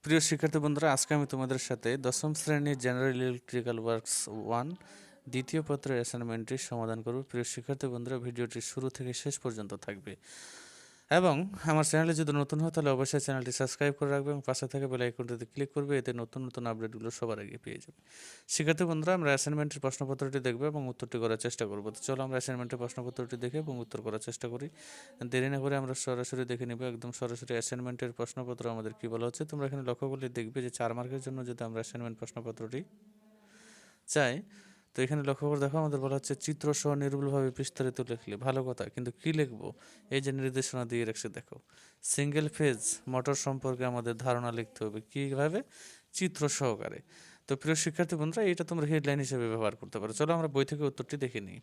প্রিয় শিক্ষার্থী বন্ধুরা, আজকে আমি তোমাদের সাথে দশম শ্রেণীর জেনারেল ইলেকট্রিক্যাল ওয়ার্কস 1 দ্বিতীয় পত্রের অ্যাসাইনমেন্টটির সমাধান করব। প্রিয় শিক্ষার্থী বন্ধুরা, ভিডিওটি শুরু থেকে শেষ পর্যন্ত থাকবে এবং আমার চ্যানেলে যদি নতুন হয় তাহলে অবশ্যই চ্যানেলটি সাবস্ক্রাইব করে রাখবে এবং পাশে থেকে বেল আইকনটিতে ক্লিক করবে, এতে নতুন নতুন আপডেটগুলো সবার আগে পেয়ে যাবে। শিক্ষার্থী বন্ধুরা, আমরা অ্যাসাইনমেন্টের প্রশ্নপত্রটি দেখব এবং উত্তরটি করার চেষ্টা করব। তো চলো আমরা অ্যাসাইনমেন্টের প্রশ্নপত্রটি দেখে এবং উত্তর করার চেষ্টা করি। দেরি না করে আমরা সরাসরি দেখে নেব, একদম সরাসরি অ্যাসাইনমেন্টের প্রশ্নপত্র আমাদের কী বলা হচ্ছে। তোমরা এখানে লক্ষ্য করলে দেখবে যে 4 মার্কের জন্য যদি আমরা অ্যাসাইনমেন্ট প্রশ্নপত্রটি চাই, তো এখানে লক্ষ্য করে দেখো আমাদের বলা হচ্ছে চিত্র সহ নির্ভুলভাবে বিস্তারিত লিখলে। ভালো কথা, কিন্তু কি লিখবো? এই যে নির্দেশনা দিয়ে রাখছে দেখো, সিঙ্গেল ফেজ মোটর সম্পর্কে আমাদের ধারণা লিখতে হবে কীভাবে? চিত্র সহকারে। তো প্রিয় শিক্ষার্থী বন্ধুরা, এটা তোমরা হেডলাইন হিসেবে ব্যবহার করতে পারো। চলো আমরা বই থেকে উত্তরটি দেখে নিই।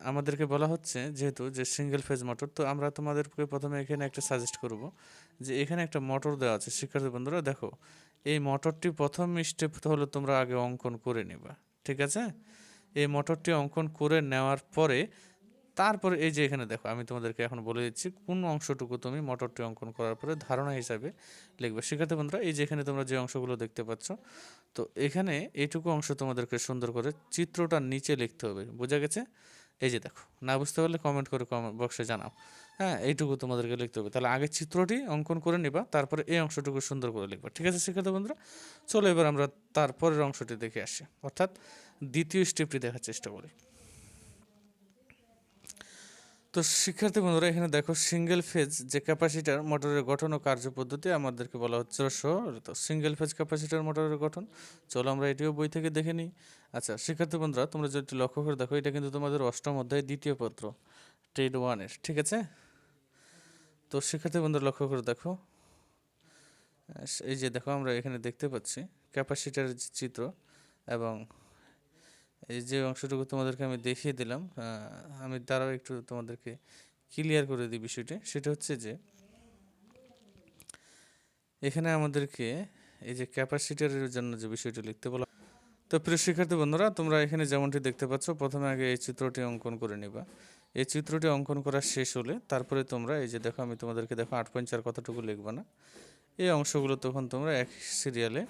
আমাদেরকে বলা হচ্ছে যেহেতু যে সিঙ্গেল ফেজ মোটর, তো আমরা তোমাদেরকে প্রথমে এখানে একটা সাজেস্ট করব যে এখানে একটা মোটর দেওয়া আছে। শিক্ষার্থী বন্ধুরা দেখো, এই মোটরটি প্রথম স্টেপ হলো তোমরা আগে অঙ্কন করে নেবা, ঠিক আছে? এই মোটরটি অঙ্কন করে নেওয়ার পরে তারপরে এই যে এখানে দেখো, আমি তোমাদেরকে এখন বলে দিচ্ছি কোন অংশটুকু তুমি মোটরটি অঙ্কন করার পরে ধারণা হিসাবে লিখবে। শিক্ষার্থী বন্ধুরা, এই যে এখানে তোমরা যে অংশগুলো দেখতে পাচ্ছ, তো এখানে এইটুকু অংশ তোমাদেরকে সুন্দর করে চিত্রটার নিচে লিখতে হবে। বোঝা গেছে? এই যে দেখো, না বুঝতে পারলে কমেন্ট করে কমেন্ট বক্সে জানাও। হ্যাঁ, এইটুকু তোমাদেরকে লিখতে হবে। তাহলে আগে চিত্রটি অঙ্কন করে নিবা, তারপরে এই অংশটুকু সুন্দর করে লিখবা, ঠিক আছে শিক্ষার্থী বন্ধুরা? চলো এবার আমরা তারপরের অংশটি দেখে আসি, অর্থাৎ দ্বিতীয় স্টেপটি দেখার চেষ্টা করি। তো শিক্ষার্থী বন্ধুরা, এখানে দেখো সিঙ্গেল ফেজ যে ক্যাপাসিটার মোটরের গঠন ও কার্যপদ্ধতি আমাদেরকে বলা হচ্ছে তো সিঙ্গেল ফেজ ক্যাপাসিটার মোটরের গঠন। চলো আমরা এটিও বই থেকে দেখে নিই। আচ্ছা শিক্ষার্থী বন্ধুরা, তোমরা যদি লক্ষ্য করে দেখো, এটা কিন্তু তোমাদের অষ্টম অধ্যায় দ্বিতীয় পত্র ট্রেড 1-এর, ঠিক আছে? তো শিক্ষার্থী বন্ধুরা লক্ষ্য করে দেখো, এই যে দেখো আমরা এখানে দেখতে পাচ্ছি ক্যাপাসিটারের চিত্র, এবং এই যে অংশটুকু তোমাদেরকে আমি দেখিয়ে দিলাম, আমি তারাও একটু তোমাদেরকে ক্লিয়ার করে দিই বিষয়টি। সেটা হচ্ছে যে এখানে আমাদেরকে এই যে ক্যাপাসিটারের জন্য যে বিষয়টি লিখতে বলা। তো প্রিয় শিক্ষার্থী বন্ধুরা, তোমরা এখানে যেমনটি দেখতে পাচ্ছ, প্রথমে আগে এই চিত্রটি অঙ্কন করে নিবা। এই চিত্রটি অঙ্কন করা শেষ হলে তারপরে তোমরা এই যে দেখো, আমি তোমাদেরকে দেখো 8.4 কতটুকু লিখবা না, এই অংশগুলো তখন তোমরা এক সিরিয়ালে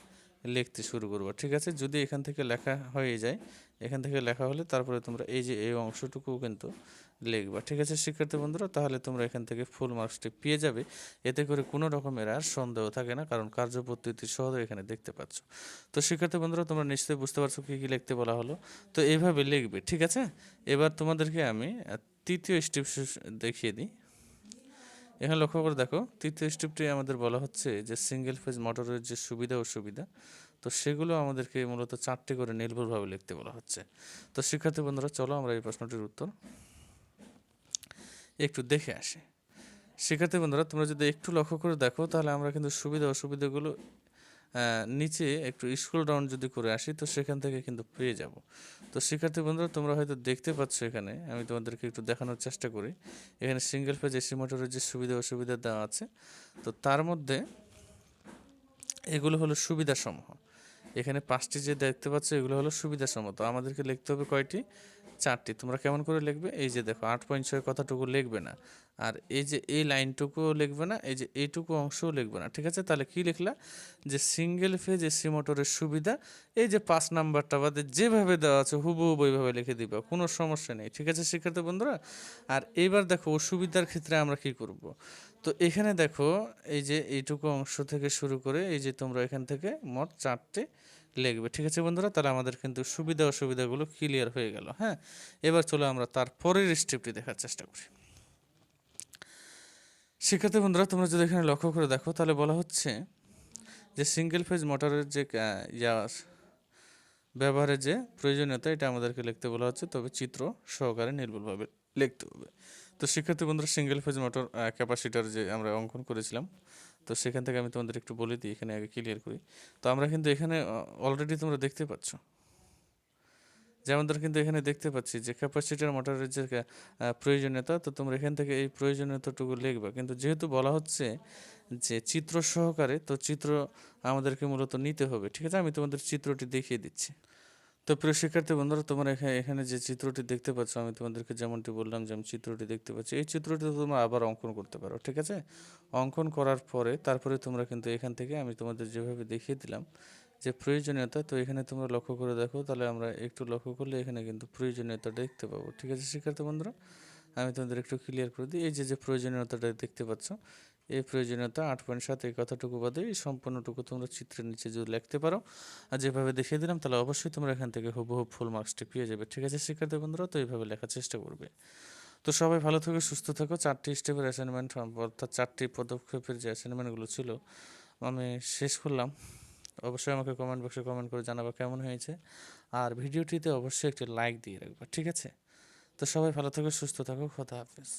লিখতে শুরু করবো, ঠিক আছে? যদি এখান থেকে লেখা হয়ে যায়, এখান থেকে লেখা হলে তারপরে তোমরা এই যে এই অংশটুকু কিন্তু লিখবা, ঠিক আছে শিক্ষার্থী বন্ধুরা? তাহলে তোমরা এখান থেকে ফুল মার্কসটি পেয়ে যাবে। এতে করে কোনো রকমের আর সন্দেহ থাকে না, কারণ কার্যপদ্ধতি সহ এখানে দেখতে পাচ্ছ। তো শিক্ষার্থী বন্ধুরা, তোমরা নিশ্চয়ই বুঝতে পারছো কী কী লিখতে বলা হলো। তো এইভাবে লিখবে, ঠিক আছে? এবার তোমাদেরকে আমি তৃতীয় স্টেপ দেখিয়ে দিই। এখানে লক্ষ্য করে দেখো, তৃতীয় স্টেপটি আমাদের বলা হচ্ছে যে সিঙ্গেল ফেজ মোটরের যে সুবিধা অসুবিধা, তো সেগুলো আমাদেরকে মূলত 4টি করে নির্ভুলভাবে লিখতে বলা হচ্ছে। তো শিক্ষার্থী বন্ধুরা, চলো আমরা এই প্রশ্নটির উত্তর একটু দেখে আসি। শিক্ষার্থী বন্ধুরা, তোমরা যদি একটু লক্ষ্য করে দেখো, তাহলে আমরা কিন্তু সুবিধা অসুবিধাগুলো নিচে একটু স্ক্রল ডাউন যদি করে আসি, তো সেখান থেকে কিন্তু পেয়ে যাব। তো শিক্ষার্থী বন্ধুরা, তোমরা হয়তো দেখতে পাচ্ছ, এখানে আমি তোমাদেরকে একটু দেখানোর চেষ্টা করি। এখানে সিঙ্গেল ফেজ এসি মোটরের যে সুবিধা অসুবিধা দেওয়া আছে, তো তার মধ্যে এগুলো হলো সুবিধাসমূহ। এখানে 5টি যে দেখতে পাচ্ছ, এগুলো হলো সুবিধাসমূহ। তো আমাদেরকে লিখতে হবে কয়টি? 4টি। তোমরা কেমন করে লিখবে? এই যে দেখো 8.6 কথাটুকু লিখবে না, আর এই যে এই লাইনটুকুও লিখবে না, এই যে এইটুকু অংশও লিখবে না, ঠিক আছে? তাহলে কি লিখলা? যে সিঙ্গেল ফেজ এসি মোটরের সুবিধা, এই যে 5 নাম্বারটা বাদে যেভাবে দেওয়া আছে হুবহু ওইভাবে লিখে দিবা, কোনো সমস্যা নেই, ঠিক আছে শিক্ষার্থী বন্ধুরা? আর এইবার দেখো অসুবিধার ক্ষেত্রে আমরা কি করব। তো এখানে দেখো, এই যে এইটুকু অংশ থেকে শুরু করে এই যে তোমরা এখান থেকে মোট 4টি লিখবে, ঠিক আছে বন্ধুরা? তাহলে আমাদের কিন্তু সুবিধা অসুবিধাগুলো ক্লিয়ার হয়ে গেল। হ্যাঁ, এবার চলো আমরা তার পরের স্টেপটি দেখার চেষ্টা করি। শিক্ষার্থী বন্ধুরা, তোমরা যদি এখানে লক্ষ্য করে দেখো, তাহলে বলা হচ্ছে যে সিঙ্গেল ফেজ মোটরের যে ব্যবহারের যে প্রয়োজনীয়তা, এটা আমাদেরকে লিখতে বলা হচ্ছে, তবে চিত্র সহকারে নির্ভুলভাবে লিখতে হবে। তো শিক্ষার্থী বন্ধুরা, সিঙ্গেল ফেজ মোটর ক্যাপাসিটার যে আমরা অঙ্কন করেছিলাম, তো সেখান থেকে আমি তোমাদের একটু বলে দিই, এখানে আগে ক্লিয়ার করি। তো আমরা কিন্তু এখানে অলরেডি তোমরা দেখতে পাচ্ছ, যেমনদের কিন্তু এখানে দেখতে পাচ্ছি যে ক্যাপাসিটার মোটরের যে প্রয়োজনীয়তা, তো তোমরা এখান থেকে এই প্রয়োজনীয়তাটুকু লিখবা। কিন্তু যেহেতু বলা হচ্ছে যে চিত্র সহকারে, তো চিত্র আমাদেরকে মূলত নিতে হবে, ঠিক আছে? আমি তোমাদের চিত্রটি দেখিয়ে দিচ্ছি। তো প্রিয় শিক্ষার্থী বন্ধুরা, তোমরা এখানে যে চিত্রটি দেখতে পাচ্ছ, আমি তোমাদেরকে যেমনটি বললাম যে আমি চিত্রটি দেখতে পাচ্ছি, এই চিত্রটি তোমরা আবার অঙ্কন করতে পারো, ঠিক আছে? অঙ্কন করার পরে তারপরে তোমরা কিন্তু এখান থেকে আমি তোমাদের যেভাবে দেখিয়ে দিলাম যে প্রয়োজনীয়তা, তো এখানে তোমরা লক্ষ্য করে দেখো, তাহলে আমরা একটু লক্ষ্য করলে এখানে কিন্তু প্রয়োজনীয়তাটা দেখতে পাবো, ঠিক আছে শিক্ষার্থী বন্ধুরা? আমি তোমাদের একটু ক্লিয়ার করে দিই। এই যে প্রয়োজনীয়তাটা দেখতে পাচ্ছ, এই প্রয়োজনীয়তা 8.7, এই কথাটুকু বাদে এই সম্পূর্ণটুকু তোমরা চিত্রের নিচে যদি লিখতে পারো আর যেভাবে দেখিয়ে দিলাম, তাহলে অবশ্যই তোমরা এখান থেকে হুবহু ফুল মার্কসটি পেয়ে যাবে, ঠিক আছে শিক্ষার্থী বন্ধুরা? তো এইভাবে লেখার চেষ্টা করবে। তো সবাই ভালো থেকো, সুস্থ থাকো। 4টি স্টেপের অ্যাসাইনমেন্ট, অর্থাৎ 4টি পদক্ষেপের যে অ্যাসাইনমেন্টগুলো ছিল আমি শেষ করলাম। অবশ্যই আমাকে কমেন্ট বক্সে কমেন্ট করে জানাবা কেমন হয়েছে, আর ভিডিওটিতে অবশ্যই একটি লাইক দিয়ে রাখবা, ঠিক আছে? তো সবাই ভালো থাকো, সুস্থ থাকো, খোদা হাফেজ।